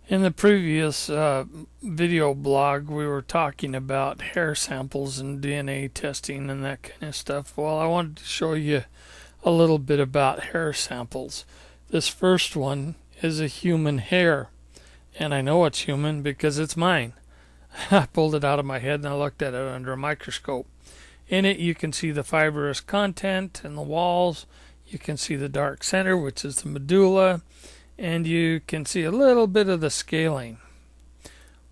In the previous video blog, we were talking about hair samples and DNA testing and that kind of stuff. Well, I wanted to show you a little bit about hair samples. This first one is a human hair, and I know it's human because it's mine. I pulled it out of my head and I looked at it under a microscope. In it, you can see the fibrous content and the walls. You can see the dark center, which is the medulla. And you can see a little bit of the scaling.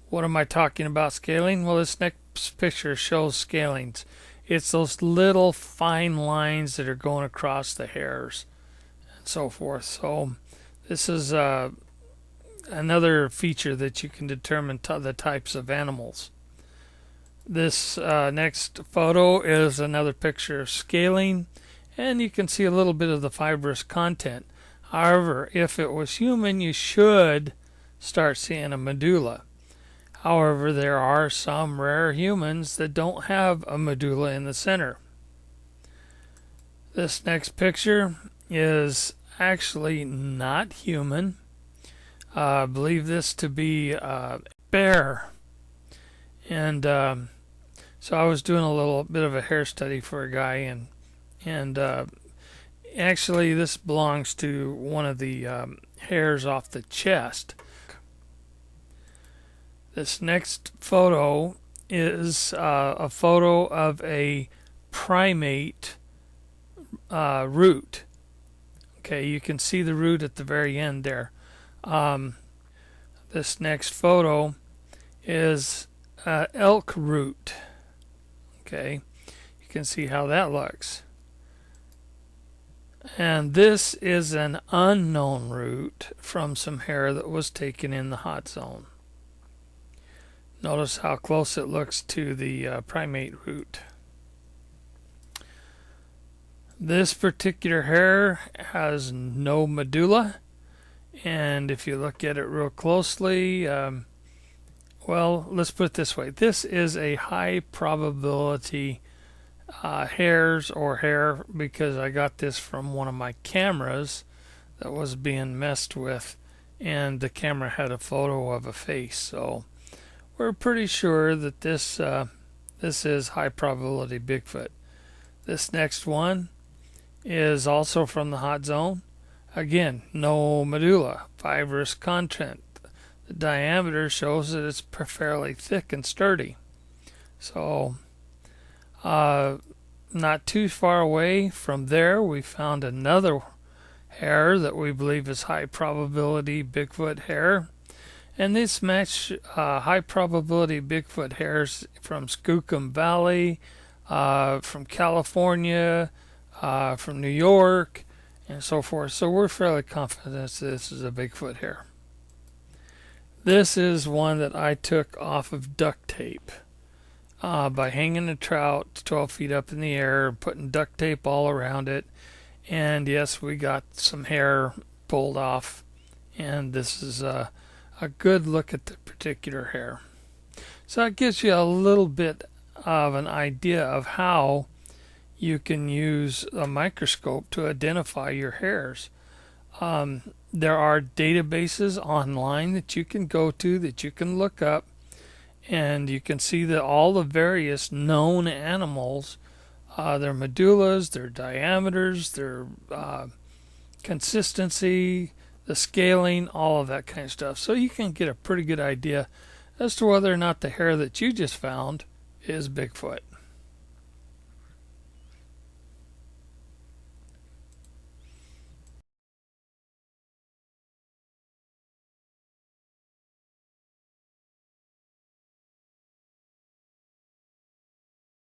What am I talking about scaling? Well, this next picture shows scalings. It's those little fine lines that are going across the hairs and so forth. So this is another feature that you can determine the types of animals. This next photo is another picture of scaling, and you can see a little bit of the fibrous content. However, if it was human, you should start seeing a medulla. However, there are some rare humans that don't have a medulla in the center. This next picture is actually not human. I believe this to be a bear. And so I was doing a little bit of a hair study for a guy, and actually, this belongs to one of the hairs off the chest. This next photo is a photo of a primate root. Okay, you can see the root at the very end there. This next photo is elk root. Okay, you can see how that looks. And this is an unknown root from some hair that was taken in the hot zone. Notice how close it looks to the primate root. This particular hair has no medulla, and if you look at it real closely, well, let's put it this way. This is a high probability hairs or hair, because I got this from one of my cameras that was being messed with, and the camera had a photo of a face, so we're pretty sure that this is high probability Bigfoot. This next one is also from the hot zone. Again, no medulla, fibrous content. The diameter shows that it's fairly thick and sturdy. So not too far away from there, we found another hair that we believe is high probability Bigfoot hair. And these match high probability Bigfoot hairs from Skookum Valley, from California, from New York, and so forth. So we're fairly confident that this is a Bigfoot hair. This is one that I took off of duct tape. By hanging a trout 12 feet up in the air, putting duct tape all around it, and yes, we got some hair pulled off, and this is a good look at the particular hair. So that gives you a little bit of an idea of how you can use a microscope to identify your hairs. There are databases online that you can go to, that you can look up, and you can see that all the various known animals, their medullas, their diameters, their consistency, the scaling, all of that kind of stuff. So you can get a pretty good idea as to whether or not the hair that you just found is Bigfoot.